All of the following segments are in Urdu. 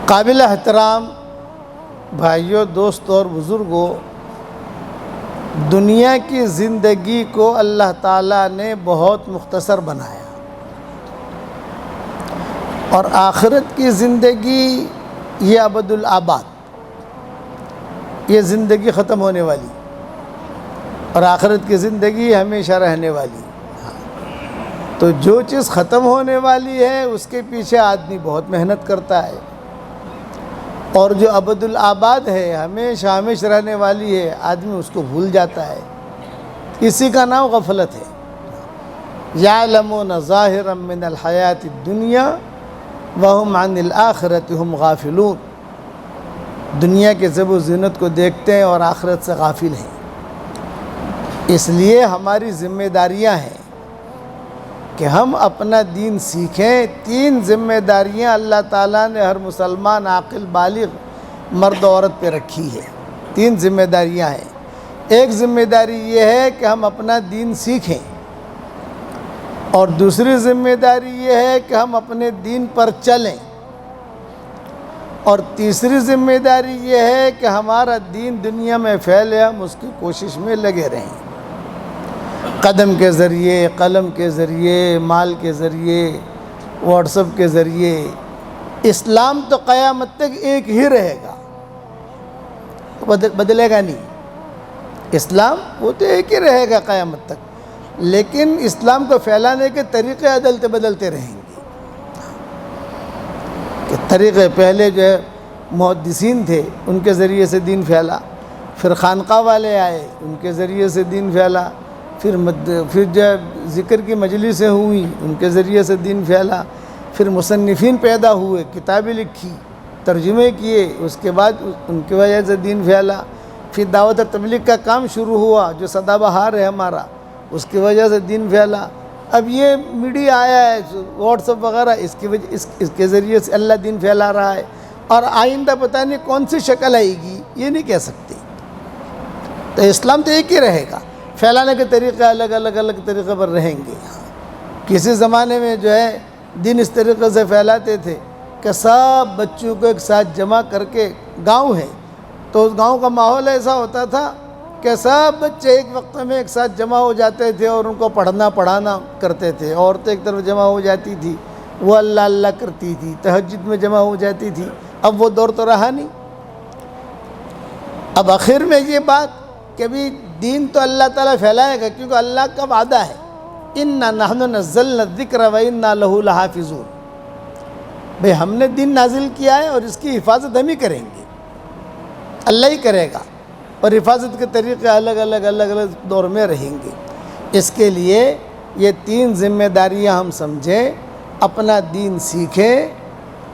قابل احترام بھائیوں، دوستوں اور بزرگوں، دنیا کی زندگی کو اللہ تعالیٰ نے بہت مختصر بنایا اور آخرت کی زندگی یہ ابد الآباد، یہ زندگی ختم ہونے والی، اور آخرت کی زندگی ہمیشہ رہنے والی۔ تو جو چیز ختم ہونے والی ہے اس کے پیچھے آدمی بہت محنت کرتا ہے، اور جو ابد الآباد ہے، ہمیشہ ہمیشہ رہنے والی ہے، آدمی اس کو بھول جاتا ہے۔ اسی کا نام غفلت ہے۔ یعلمون ظاہرا من الحیات الدنیا وہم عن الآخرۃ ہم غافلون۔ دنیا کے زیب و زینت کو دیکھتے ہیں اور آخرت سے غافل ہیں۔ اس لیے ہماری ذمہ داریاں ہیں کہ ہم اپنا دین سیکھیں۔ 3 ذمہ داریاں اللہ تعالیٰ نے ہر مسلمان عاقل بالغ مرد و عورت پہ رکھی ہے۔ 3 ذمہ داریاں ہیں۔ ایک ذمہ داری یہ ہے کہ ہم اپنا دین سیکھیں، اور دوسری ذمہ داری یہ ہے کہ ہم اپنے دین پر چلیں، اور تیسری ذمہ داری یہ ہے کہ ہمارا دین دنیا میں پھیلے، ہم اس کی کوشش میں لگے رہیں، قدم کے ذریعے، قلم کے ذریعے، مال کے ذریعے، واٹس ایپ کے ذریعے۔ اسلام تو قیامت تک ایک ہی رہے گا، بدلے گا نہیں۔ اسلام وہ تو ایک ہی رہے گا قیامت تک، لیکن اسلام کو پھیلانے کے طریقے بدلتے رہیں گے۔ کہ طریقے پہلے جو ہے محدثین تھے، ان کے ذریعے سے دین پھیلا، پھر خانقاہ والے آئے، ان کے ذریعے سے دین پھیلا، پھر جو ذکر کی مجلسیں ہوئیں، ان کے ذریعے سے دین پھیلا، پھر مصنفین پیدا ہوئے، کتابیں لکھی، ترجمے کیے، اس کے بعد ان کی وجہ سے دین پھیلا۔ پھر دعوت تبلیغ کا کام شروع ہوا جو سدا بہار ہے ہمارا، اس کی وجہ سے دین پھیلا۔ اب یہ میڈیا آیا ہے، واٹس ایپ وغیرہ، اس کے ذریعے سے اللہ دین پھیلا رہا ہے، اور آئندہ پتہ نہیں کون سی شکل آئے گی، یہ نہیں کہہ سکتے۔ تو اسلام تو ایک ہی رہے گا، پھیلانے کے طریقے الگ طریقے پر رہیں گے۔ کسی زمانے میں جو ہے دین اس طریقے سے پھیلاتے تھے کہ سب بچوں کو ایک ساتھ جمع کر کے، گاؤں ہے تو اس گاؤں کا ماحول ایسا ہوتا تھا کہ سب بچے ایک وقت میں ایک ساتھ جمع ہو جاتے تھے اور ان کو پڑھانا کرتے تھے۔ عورتیں ایک طرف جمع ہو جاتی تھی، وہ اللہ کرتی تھی، تہجد میں جمع ہو جاتی تھی۔ اب وہ دور تو رہا نہیں۔ اب آخر میں یہ بات کہ بھی دین تو اللہ تعالیٰ پھیلائے گا، کیونکہ اللہ کا وعدہ ہے، اِنَّا نَحْنُ نَزَّلْنَا الذِّكْرَ وَإِنَّا لَهُ لَحَافِظُونَ۔ بھئی ہم نے دین نازل کیا ہے اور اس کی حفاظت ہم ہی کریں گے، اللہ ہی کرے گا، اور حفاظت کے طریقے الگ دور میں رہیں گے۔ اس کے لیے یہ 3 ذمہ داریاں ہم سمجھیں، اپنا دین سیکھیں،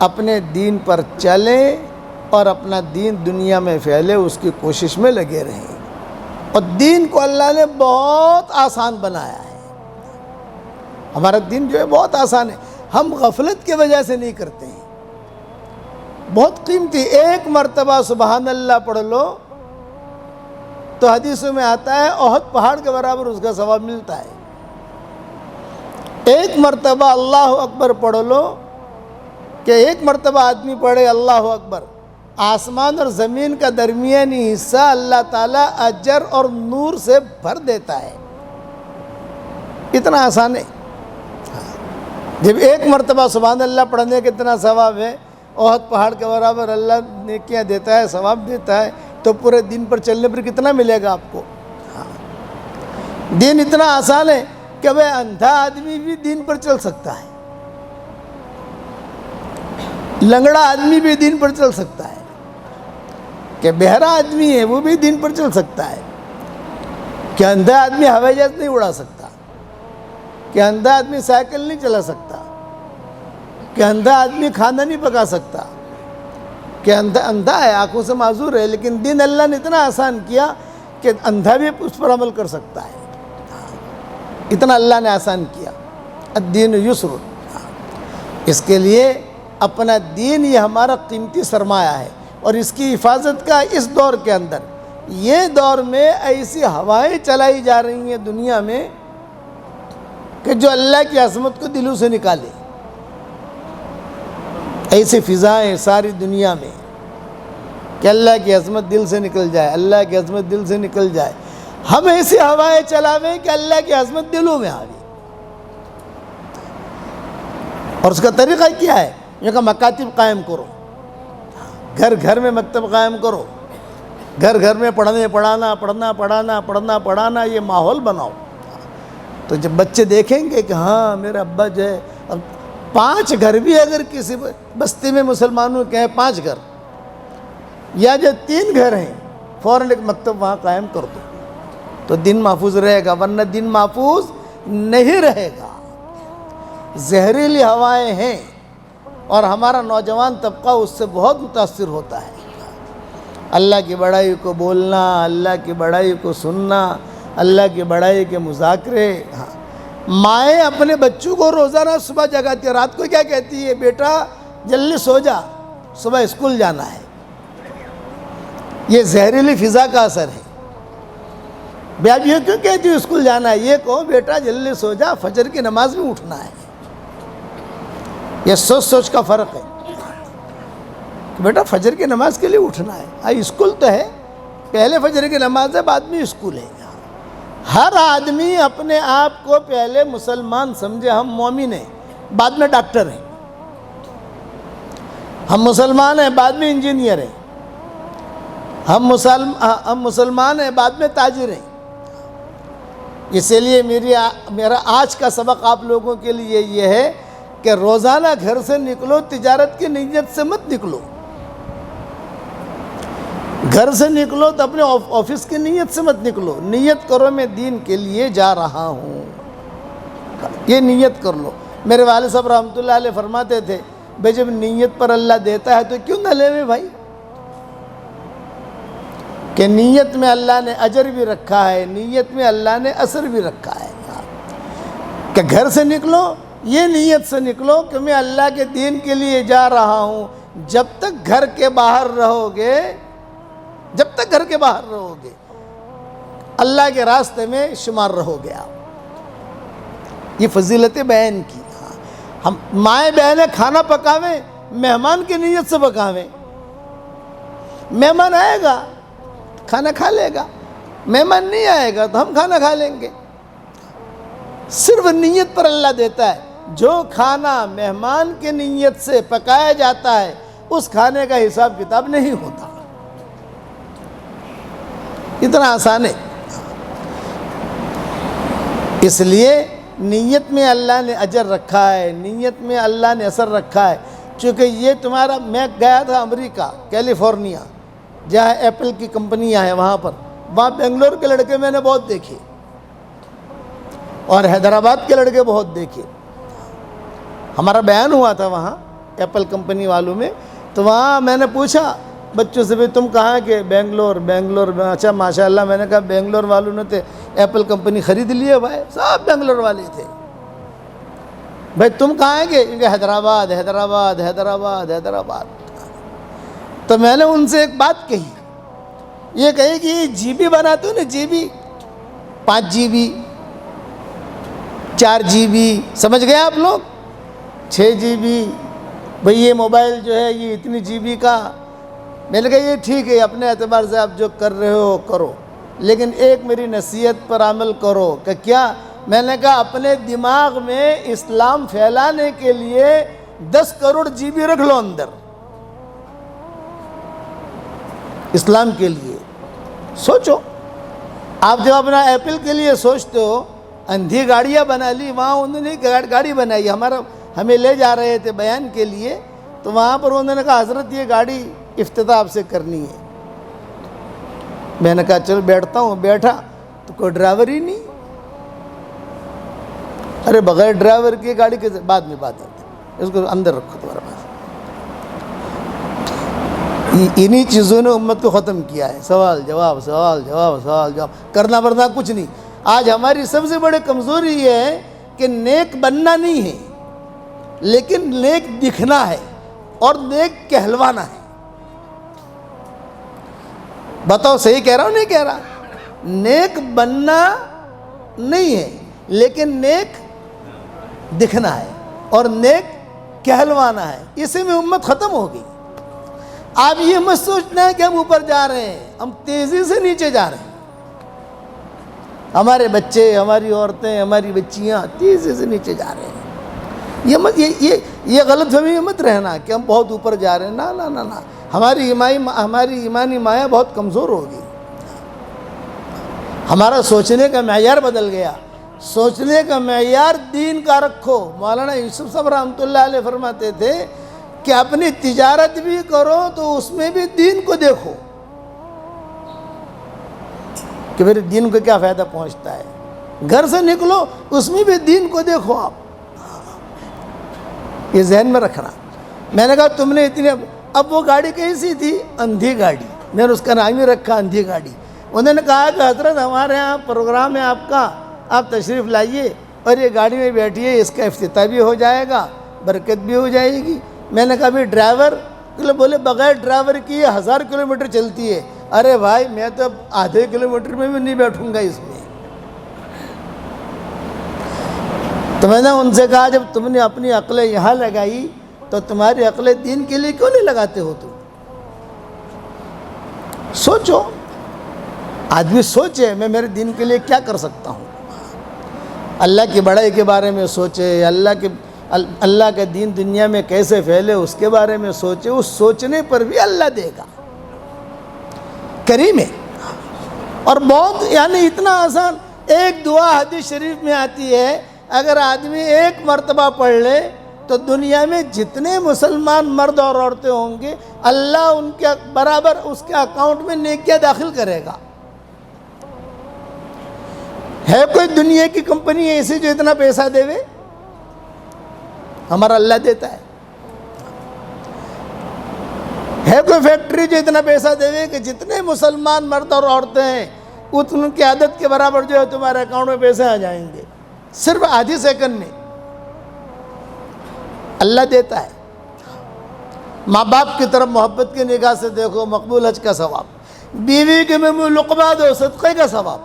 اپنے دین پر چلیں، اور اپنا دین دنیا میں پھیلے، اس کی کوشش میں لگے رہیں۔ اور دین کو اللہ نے بہت آسان بنایا ہے۔ ہمارا دین جو ہے بہت آسان ہے، ہم غفلت کی وجہ سے نہیں کرتے ہیں۔ بہت قیمتی، ایک مرتبہ سبحان اللہ پڑھ لو تو حدیثوں میں آتا ہے احد پہاڑ کے برابر اس کا ثواب ملتا ہے۔ ایک مرتبہ اللہ اکبر پڑھ لو، کہ ایک مرتبہ آدمی پڑھے اللہ اکبر، آسمان اور زمین کا درمیانی حصہ اللہ تعالیٰ اجر اور نور سے بھر دیتا ہے۔ اتنا آسان ہے۔ جب ایک مرتبہ سبحان اللہ پڑھنے کے اتنا ثواب ہے، احد پہاڑ کے برابر اللہ نیکیاں دیتا ہے، ثواب دیتا ہے، تو پورے دین پر چلنے پر کتنا ملے گا آپ کو؟ دین اتنا آسان ہے کہ وہ اندھا آدمی بھی دین پر چل سکتا ہے، لنگڑا آدمی بھی دین پر چل سکتا ہے، کہ بہرا آدمی ہے وہ بھی دین پر چل سکتا ہے، کہ اندھا آدمی ہوائی جہاز نہیں اڑا سکتا، کہ اندھا آدمی سائیکل نہیں چلا سکتا، کہ اندھا آدمی کھانا نہیں پکا سکتا، کہ اندھا ہے، آنکھوں سے معذور ہے، لیکن دین اللہ نے اتنا آسان کیا کہ اندھا بھی اس پر عمل کر سکتا ہے۔ اتنا اللہ نے آسان کیا۔ الدین یسر۔ اس کے لیے اپنا دین یہ ہمارا قیمتی سرمایہ ہے، اور اس کی حفاظت کا اس دور کے اندر، یہ دور میں ایسی ہوائیں چلائی جا رہی ہیں دنیا میں کہ جو اللہ کی عظمت کو دلوں سے نکالے۔ ایسی فضائیں ساری دنیا میں کہ اللہ کی عظمت دل سے نکل جائے، اللہ کی عظمت دل سے نکل جائے. ہم ایسی ہوائیں چلاویں کہ اللہ کی عظمت دلوں میں آوے. اور اس کا طریقہ کیا ہے؟ یہ کہ مکاتب قائم کرو، گھر گھر میں مکتب قائم کرو، گھر گھر میں پڑھنا پڑھانا یہ ماحول بناؤ. تو جب بچے دیکھیں گے کہ ہاں میرا ابا جو ہے، اب 5 گھر بھی اگر کسی بستی میں مسلمانوں کے ہیں 5 گھر یا جو 3 گھر ہیں، فوراً ایک مکتب وہاں قائم کر دو تو دین محفوظ رہے گا، ورنہ دین محفوظ نہیں رہے گا. زہریلی ہوائیں ہیں اور ہمارا نوجوان طبقہ اس سے بہت متاثر ہوتا ہے. اللہ کی بڑائی کو بولنا، اللہ کی بڑائی کو سننا، اللہ کی بڑائی کے مذاکرے. مائیں اپنے بچوں کو روزانہ صبح جگاتی ہے، رات کو کیا کہتی ہے؟ بیٹا جلدی سو جا، صبح اسکول جانا ہے. یہ زہریلی فضا کا اثر ہے. بیٹا یہ کیوں کہتی ہے اسکول جانا ہے؟ یہ کہو بیٹا جلدی سو جا، فجر کی نماز میں اٹھنا ہے. یہ سوچ کا فرق ہے کہ بیٹا فجر کی نماز کے لیے اٹھنا ہے. اسکول تو ہے، پہلے فجر کی نماز ہے، بعد میں اسکول ہے. ہر آدمی اپنے آپ کو پہلے مسلمان سمجھے، ہم مومن ہیں، بعد میں ڈاکٹر ہیں. ہم مسلمان ہیں، بعد میں انجینئر ہیں. ہم مسلمان ہیں، بعد میں تاجر ہیں. اس لیے میرا آج کا سبق آپ لوگوں کے لیے یہ ہے کہ روزانہ گھر سے نکلو، تجارت کی نیت سے مت نکلو. گھر سے نکلو تو اپنے آفس کی نیت سے مت نکلو. نیت کرو میں دین کے لیے جا رہا ہوں، یہ نیت کر لو. میرے والد صاحب رحمۃ اللہ علیہ فرماتے تھے بھائی جب نیت پر اللہ دیتا ہے تو کیوں نہ لے بھائی، کہ نیت میں اللہ نے اجر بھی رکھا ہے، نیت میں اللہ نے اثر بھی رکھا ہے. کہ گھر سے نکلو، یہ نیت سے نکلو کہ میں اللہ کے دین کے لیے جا رہا ہوں. جب تک گھر کے باہر رہو گے، اللہ کے راستے میں شمار رہو گے آپ. یہ فضیلت بیان کی. ہم مائیں بہنیں کھانا پکاویں، مہمان کی نیت سے پکاویں. مہمان آئے گا کھانا کھا لے گا، مہمان نہیں آئے گا تو ہم کھانا کھا لیں گے. صرف نیت پر اللہ دیتا ہے. جو کھانا مہمان کی نیت سے پکایا جاتا ہے اس کھانے کا حساب کتاب نہیں ہوتا. اتنا آسان ہے. اس لیے نیت میں اللہ نے اجر رکھا ہے، نیت میں اللہ نے اثر رکھا ہے. چونکہ یہ تمہارا، میں گیا تھا امریکہ کیلیفورنیا جہاں ایپل کی کمپنیاں ہیں، وہاں بنگلور کے لڑکے میں نے بہت دیکھے اور حیدرآباد کے لڑکے بہت دیکھے. ہمارا بیان ہوا تھا وہاں ایپل کمپنی والوں میں، تو وہاں میں نے پوچھا بچوں سے بھی تم کہاں کے؟ بنگلور. اچھا ماشاء اللہ. میں نے کہا بنگلور والوں نے تو ایپل کمپنی خرید لی ہے بھائی، سب بنگلور والے تھے. بھائی تم کہاں کے؟ کیونکہ حیدرآباد. تو میں نے ان سے ایک بات کہی، یہ کہی کہ یہ جی بی بناتے ہو نا، جی بی 5 GB 4 GB، سمجھ گئے آپ لوگ؟ 6 GB. بھئی یہ موبائل جو ہے یہ اتنی GB کا. میں نے کہا یہ ٹھیک ہے، اپنے اعتبار سے آپ جو کر رہے ہو کرو، لیکن ایک میری نصیحت پر عمل کرو. کہ کیا؟ میں نے کہا اپنے دماغ میں اسلام پھیلانے کے لیے 10 کروڑ GB رکھ لو اندر، اسلام کے لیے سوچو. آپ جب اپنا ایپل کے لیے سوچتے ہو، اندھی گاڑیاں بنا لی، وہاں انہوں نے گاڑی بنائی. ہمیں لے جا رہے تھے بیان کے لیے، تو وہاں پر انہوں نے کہا حضرت یہ گاڑی افتتاح آپ سے کرنی ہے. میں نے کہا چلو بیٹھتا ہوں. بیٹھا تو کوئی ڈرائیور ہی نہیں. ارے بغیر ڈرائیور کی گاڑی کے بعد میں بات آتی ہے، اس کو اندر رکھو تمہارے پاس. انہی چیزوں نے امت کو ختم کیا ہے. سوال جواب کرنا ورنہ کچھ نہیں. آج ہماری سب سے بڑی کمزوری یہ ہے کہ نیک بننا نہیں ہے، لیکن نیک دکھنا ہے اور نیک کہلوانا ہے. بتاؤ صحیح کہہ رہا ہوں نہیں کہہ رہا؟ نیک بننا نہیں ہے لیکن نیک دکھنا ہے اور نیک کہلوانا ہے، اسی میں امت ختم ہوگی۔ آپ یہ مت سوچنا ہے کہ ہم اوپر جا رہے ہیں، ہم تیزی سے نیچے جا رہے ہیں۔ ہمارے بچے، ہماری عورتیں، ہماری بچیاں تیزی سے نیچے جا رہے ہیں۔ یہ غلط فہمی مت رہنا کہ ہم بہت اوپر جا رہے ہیں، نہ نہ نہ نہ، ہماری ایمانی مایا بہت کمزور ہوگی۔ ہمارا سوچنے کا معیار بدل گیا۔ سوچنے کا معیار دین کا رکھو۔ مولانا یوسف صاحب رحمۃ اللہ علیہ فرماتے تھے کہ اپنی تجارت بھی کرو تو اس میں بھی دین کو دیکھو کہ میرے دین کو کیا فائدہ پہنچتا ہے۔ گھر سے نکلو اس میں بھی دین کو دیکھو۔ آپ یہ ذہن میں رکھنا۔ میں نے کہا تم نے اتنی، اب وہ گاڑی کیسی تھی؟ اندھی گاڑی، میں نے اس کا نام ہی رکھا اندھی گاڑی۔ انہوں نے کہا کہ حضرت ہمارے یہاں پروگرام ہے آپ کا، آپ تشریف لائیے اور یہ گاڑی میں بیٹھیے، اس کا افتتاح بھی ہو جائے گا، برکت بھی ہو جائے گی۔ میں نے کہا بھی ڈرائیور، بولے بغیر ڈرائیور کی یہ 1000 کلومیٹر چلتی ہے۔ ارے بھائی میں تو اب آدھے کلومیٹر میں بھی نہیں بیٹھوں گا اس میں۔ تو میں نے ان سے کہا جب تم نے اپنی عقلیں یہاں لگائی تو تمہاری عقلیں دین کے لیے کیوں نہیں لگاتے ہو؟ تم سوچو، آدمی سوچے میں میرے دین کے لیے کیا کر سکتا ہوں، اللہ کی بڑائی کے بارے میں سوچے، اللہ کا دین دنیا میں کیسے پھیلے اس کے بارے میں سوچے۔ اس سوچنے پر بھی اللہ دے گا، کریم ہے۔ اور بہت یعنی اتنا آسان، ایک دعا حدیث شریف میں آتی ہے، اگر آدمی ایک مرتبہ پڑھ لے تو دنیا میں جتنے مسلمان مرد اور عورتیں ہوں گے اللہ ان کے برابر اس کے اکاؤنٹ میں نیکیاں داخل کرے گا۔ ہے کوئی دنیا کی کمپنی ایسی جو اتنا پیسہ دے؟ ہمارا اللہ دیتا ہے۔ ہے کوئی فیکٹری جو اتنا پیسہ دے کہ جتنے مسلمان مرد اور عورتیں ہیں ان کی عدد کے برابر جو ہے تمہارے اکاؤنٹ میں پیسے آ جائیں گے؟ صرف آدھی سیکنڈ میں اللہ دیتا ہے۔ ماں باپ کی طرف محبت کی نگاہ سے دیکھو، مقبول حج کا ثواب، بیوی کے منہ لقمہ دو، صدقے کا ثواب۔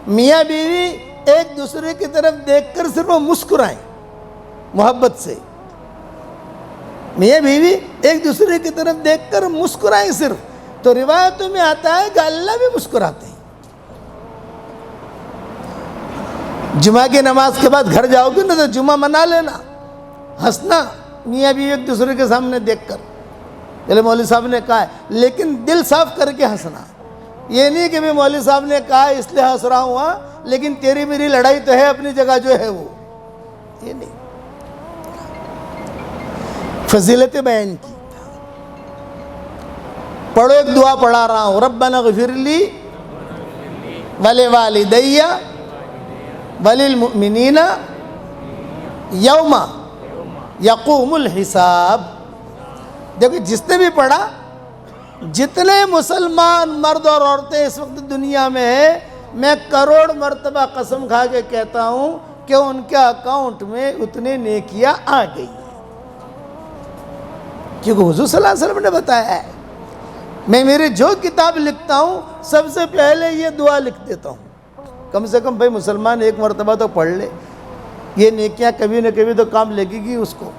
میاں بیوی ایک دوسرے کی طرف دیکھ کر صرف مسکرائیں محبت سے، میاں بیوی ایک دوسرے کی طرف دیکھ کر مسکرائیں صرف، تو روایتوں میں آتا ہے کہ اللہ بھی مسکراتے ہیں۔ جمعہ کی نماز کے بعد گھر جاؤ گے نا تو جمعہ منا لینا، ہنسنا میاں بیوی ایک دوسرے کے سامنے دیکھ کر، چلے مولوی صاحب نے کہا ہے، لیکن دل صاف کر کے ہنسنا۔ یہ نہیں کہ میں مولوی صاحب نے کہا اس لیے ہنس رہا ہوں، لیکن تیری میری لڑائی تو ہے اپنی جگہ جو ہے وہ، یہ نہیں۔ فضیلت بیان کی، پڑھو، ایک دعا پڑھا رہا ہوں، ربنا اغفر لی ولوالدی وللمؤمنین یوم یقوم الحساب۔ دیکھو جس نے بھی پڑھا، جتنے مسلمان مرد اور عورتیں اس وقت دنیا میں ہیں، میں کروڑ مرتبہ قسم کھا کے کہتا ہوں کہ ان کے اکاؤنٹ میں اتنے نیکیاں آ گئی ہیں، کیونکہ حضور صلی اللہ علیہ وسلم نے بتایا ہے۔ میں میری جو کتاب لکھتا ہوں سب سے پہلے یہ دعا لکھ دیتا ہوں، کم سے کم بھائی مسلمان ایک مرتبہ تو پڑھ لے، یہ نیکیاں کبھی نہ کبھی تو کام لگے گی اس کو۔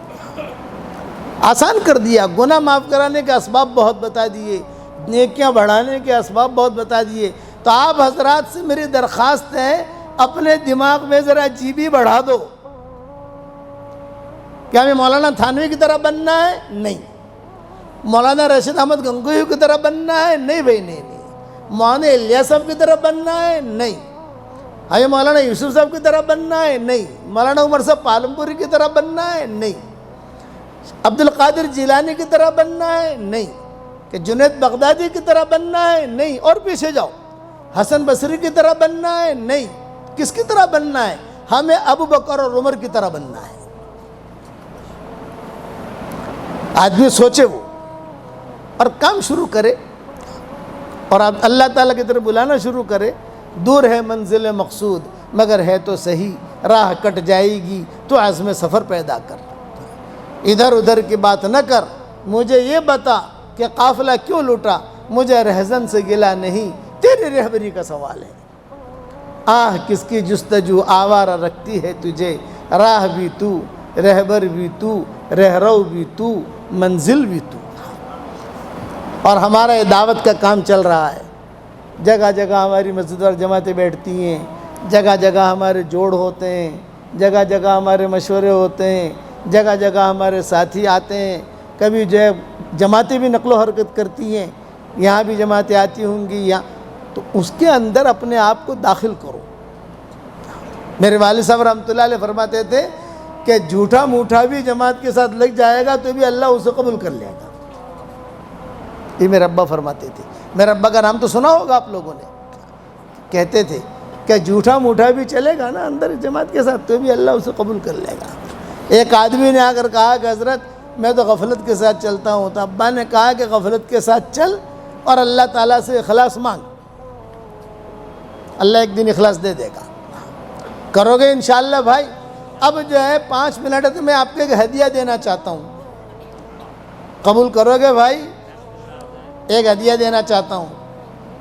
آسان کر دیا، گناہ معاف کرانے کے اسباب بہت بتا دیے، نیکیاں بڑھانے کے اسباب بہت بتا دیے۔ تو آپ حضرات سے میری درخواست ہے، اپنے دماغ میں ذرا جی بی بڑھا دو۔ کیا ہمیں مولانا تھانوی کی طرح بننا ہے؟ نہیں۔ مولانا رشید احمد گنگوہی کی طرح بننا ہے؟ نہیں بھائی، نہیں۔ مولانا الیاس صاحب کی طرح بننا ہے؟ نہیں۔ ہمیں مولانا یوسف صاحب کی طرح بننا ہے؟ نہیں۔ مولانا عمر صاحب پالمپوری کی طرح بننا ہے؟ نہیں۔ عبد القادر جیلانی کی طرح بننا ہے؟ نہیں۔ کہ جنید بغدادی کی طرح بننا ہے؟ نہیں۔ اور پیچھے جاؤ، حسن بصری کی طرح بننا ہے؟ نہیں۔ کس کی طرح بننا ہے؟ ہمیں ابو بکر اور عمر کی طرح بننا ہے۔ آدمی سوچے وہ اور کام شروع کرے، اور اللہ تعالیٰ کی طرف بلانا شروع کرے۔ دور ہے منزل مقصود مگر ہے تو صحیح، راہ کٹ جائے گی تو عزم سفر پیدا کر، ادھر ادھر کی بات نہ کر، مجھے یہ بتا کہ قافلہ کیوں لوٹا، مجھے رہزن سے گلا نہیں، تیری رہبری کا سوال ہے۔ آہ کس کی جستجو آوارہ رکھتی ہے تجھے، راہ بھی تو رہبر بھی تو، رہرو بھی تو، منزل بھی تو۔ اور ہمارا یہ دعوت کا کام چل رہا ہے، جگہ جگہ ہماری مسجد اور جماعتیں بیٹھتی ہیں، جگہ جگہ ہمارے جوڑ ہوتے ہیں، جگہ جگہ ہمارے مشورے ہوتے ہیں، جگہ جگہ ہمارے ساتھی آتے ہیں، کبھی جو ہے جماعتیں بھی نقل و حرکت کرتی ہیں، یہاں بھی جماعتیں آتی ہوں گی یہاں، تو اس کے اندر اپنے آپ کو داخل کرو۔ میرے والد صاحب رحمۃ اللہ علیہ فرماتے تھے کہ جھوٹا موٹا بھی جماعت کے ساتھ لگ جائے گا تو بھی اللہ اسے قبول کر لے گا۔ یہ میرے ابا فرماتے تھے، میرے ابا کا نام تو سنا ہوگا آپ لوگوں نے، کہتے تھے کہ جھوٹا موٹا بھی چلے گا نا اندر جماعت کے ساتھ تو بھی اللہ اسے قبول کر لے گا۔ ایک آدمی نے آ کر کہا کہ حضرت میں تو غفلت کے ساتھ چلتا ہوں، تو ابا نے کہا کہ غفلت کے ساتھ چل اور اللہ تعالیٰ سے اخلاص مانگ، اللہ ایک دن اخلاص دے دے گا، کرو گے انشاءاللہ بھائی۔ اب جو ہے 5 منٹ تو میں آپ کو ایک ہدیہ دینا چاہتا ہوں، قبول کرو گے بھائی؟ ایک ہدیہ دینا چاہتا ہوں،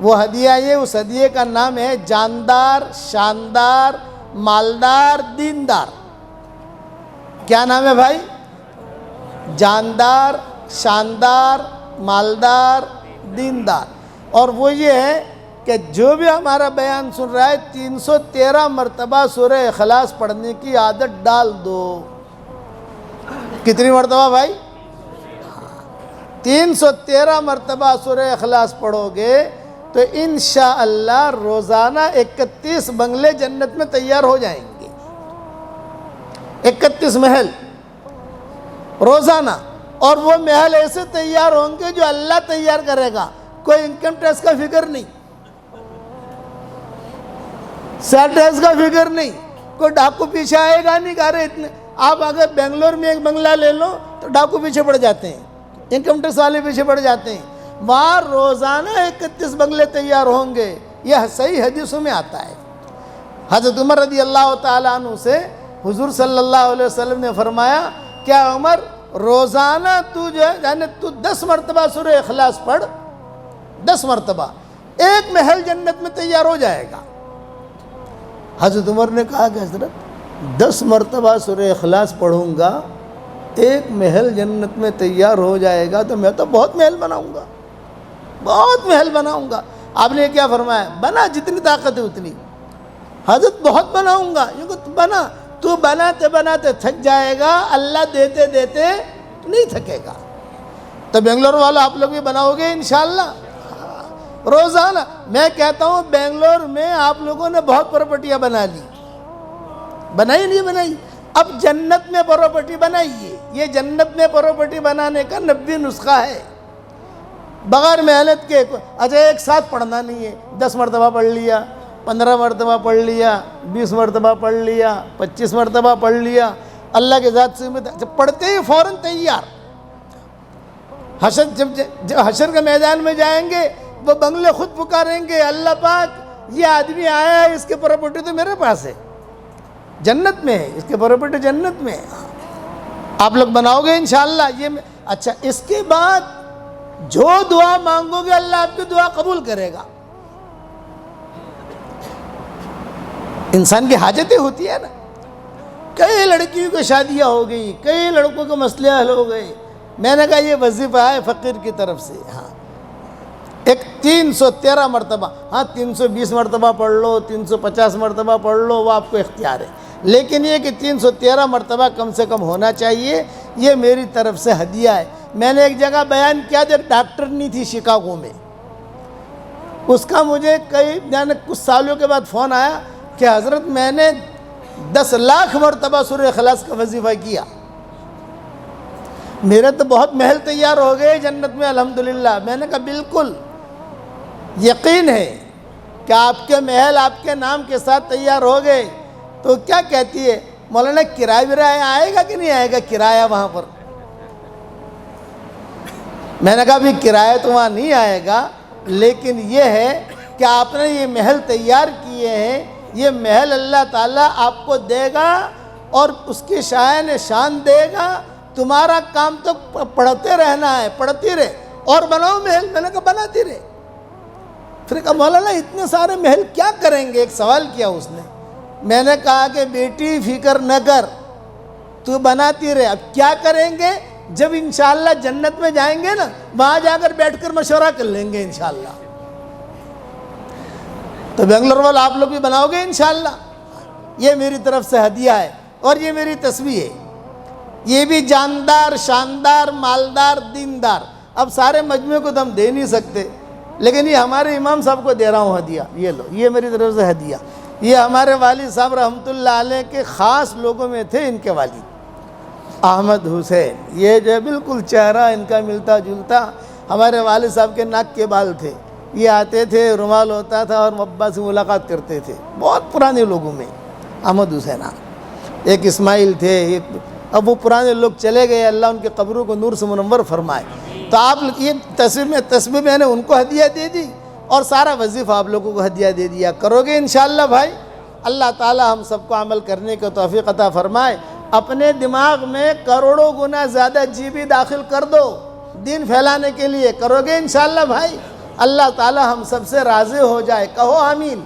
وہ ہدیہ یہ، اس ہدیے کا نام ہے جاندار، شاندار، مالدار، دیندار۔ کیا نام ہے بھائی؟ جاندار، شاندار، مالدار، دیندار۔ اور وہ یہ ہے کہ جو بھی ہمارا بیان سن رہا ہے 313 مرتبہ سورہ اخلاص پڑھنے کی عادت ڈال دو۔ کتنی مرتبہ بھائی؟ 313 مرتبہ سورہ اخلاص پڑھو گے تو انشاءاللہ روزانہ 31 بنگلے جنت میں تیار ہو جائیں گے، 31 محل روزانہ، اور وہ محل ایسے تیار ہوں گے جو اللہ تیار کرے گا، کوئی انکم ٹیکس کا فکر نہیں، سیل ٹیکس کا فکر نہیں، کوئی ڈاکو پیچھے آئے گا نہیں، ارے اتنے آپ اگر بنگلور میں ایک بنگلہ لے لو تو ڈاکو پیچھے پڑ جاتے ہیں، انکم ٹیکس والے پیچھے پڑ جاتے ہیں، وہاں روزانہ 31 بنگلے تیار ہوں گے۔ یہ صحیح حدیثوں میں آتا ہے۔ حضرت عمر رضی اللہ تعالیٰ عنہ سے حضور صلی اللہ علیہ وسلم نے فرمایا، کیا عمر روزانہ تو جو ہے یعنی تو 10 مرتبہ سورہ اخلاص پڑھ، 10 مرتبہ، ایک محل جنت میں تیار ہو جائے گا۔ حضرت عمر نے کہا کہ حضرت 10 مرتبہ سورہ اخلاص پڑھوں گا، ایک محل جنت میں تیار ہو جائے گا تو میں تو بہت محل بناؤں گا، بہت محل بناؤں گا۔ آپ نے کیا فرمایا؟ بنا جتنی طاقت ہے اتنی۔ حضرت بہت بناؤں گا، یہ کہ بنا، تو بناتے بناتے تھک جائے گا، اللہ دیتے دیتے نہیں تھکے گا۔ تو بنگلور والا آپ لوگ بھی بناؤ گے انشاءاللہ روزانہ۔ میں کہتا ہوں بنگلور میں آپ لوگوں نے بہت پراپرٹیاں بنا لی، بنائی نہیں بنائی؟ اب جنت میں پراپرٹی بنائیے۔ یہ جنت میں پراپرٹی بنانے کا 90 نسخہ ہے، بغیر محنت کے۔ اچھا ایک ساتھ پڑھنا نہیں ہے، 10 مرتبہ پڑھ لیا، 15 مرتبہ پڑھ لیا، 20 مرتبہ پڑھ لیا، 25 مرتبہ پڑھ لیا، اللہ کے ذات سے جب پڑھتے ہی فوراً تیار۔ جب حشر کے میدان میں جائیں گے وہ بنگلے خود پکاریں گے، اللہ پاک یہ آدمی آیا ہے، اس کے پراپرٹی تو میرے پاس ہے، جنت میں ہے، اس کے پراپرٹی جنت میں ہے۔ آپ لوگ بناؤ گے انشاءاللہ یہ۔ اچھا اس کے بعد جو دعا مانگو گے اللہ آپ کی دعا قبول کرے گا۔ انسان کی حاجتیں ہوتی ہیں نا، کئی لڑکیوں کی شادیاں ہو گئی، کئی لڑکوں کے مسئلے حل ہو گئے، میں نے کہا یہ وظیفہ ہے فقیر کی طرف سے، ہاں ایک 313 مرتبہ، ہاں 320 مرتبہ پڑھ لو، 350 مرتبہ پڑھ لو، وہ آپ کو اختیار ہے، لیکن یہ کہ 313 مرتبہ کم سے کم ہونا چاہیے، یہ میری طرف سے ہدیہ ہے۔ میں نے ایک جگہ بیان کیا تھا، ایک ڈاکٹرنی تھی شکاگو میں، اس کا مجھے یعنی کچھ سالوں کے بعد فون آیا کہ حضرت میں نے 10 لاکھ مرتبہ سورہ اخلاص کا وظیفہ کیا، میرے تو بہت محل تیار ہو گئے جنت میں الحمدللہ۔ میں نے کہا بالکل یقین ہے کہ آپ کے محل آپ کے نام کے ساتھ تیار ہو گئے۔ تو کیا کہتی ہے مولانا کرایہ ورایہ آئے گا کہ نہیں آئے گا کرایہ وہاں پر؟ میں نے کہا بھی کرایہ تو وہاں نہیں آئے گا، لیکن یہ ہے کہ آپ نے یہ محل تیار کیے ہیں، یہ محل اللہ تعالیٰ آپ کو دے گا اور اس کی شان شان دے گا۔ تمہارا کام تو پڑھتے رہنا ہے، پڑھتی رہے اور بناؤ محل۔ میں نے کہا بناتی رہے۔ پھر کہا مولانا اتنے سارے محل کیا کریں گے؟ ایک سوال کیا اس نے۔ میں نے کہا کہ بیٹی فکر نہ کر، تو بناتی رہے. اب کیا کریں گے؟ جب انشاءاللہ جنت میں جائیں گے نا، وہاں جا کر بیٹھ کر مشورہ کر لیں گے انشاءاللہ. تو بنگلور والا آپ لوگ بھی بناؤ گے انشاءاللہ. یہ میری طرف سے ہدیہ ہے، اور یہ میری تسبیح ہے. یہ بھی جاندار، شاندار، مالدار، دیندار. اب سارے مجموعے کو تو ہم دے نہیں سکتے، لیکن یہ ہمارے امام صاحب کو دے رہا ہوں ہدیہ. یہ لو، یہ میری طرف سے ہدیہ. یہ ہمارے والد صاحب رحمۃ اللہ علیہ کے خاص لوگوں میں تھے، ان کے والد احمد حسین. یہ جو ہے بالکل چہرہ ان کا ملتا جلتا ہمارے والد صاحب کے ناک کے بال تھے. یہ آتے تھے، رومال ہوتا تھا اور ابا سے ملاقات کرتے تھے. بہت پرانے لوگوں میں احمد حسین. ایک اسماعیل تھے. اب وہ پرانے لوگ چلے گئے، اللہ ان کے قبروں کو نور سے منور فرمائے. تو آپ یہ تسبیح میں نے ان کو ہدیہ دے دی، اور سارا وظیفہ آپ لوگوں کو ہدیہ دے دیا. کرو گے انشاءاللہ بھائی؟ اللہ تعالی ہم سب کو عمل کرنے کی توفیق عطا فرمائے. اپنے دماغ میں کروڑوں گنا زیادہ جی بی داخل کر دو دین پھیلانے کے لیے. کرو گے انشاءاللہ بھائی؟ اللہ تعالی ہم سب سے راضی ہو جائے. کہو آمین.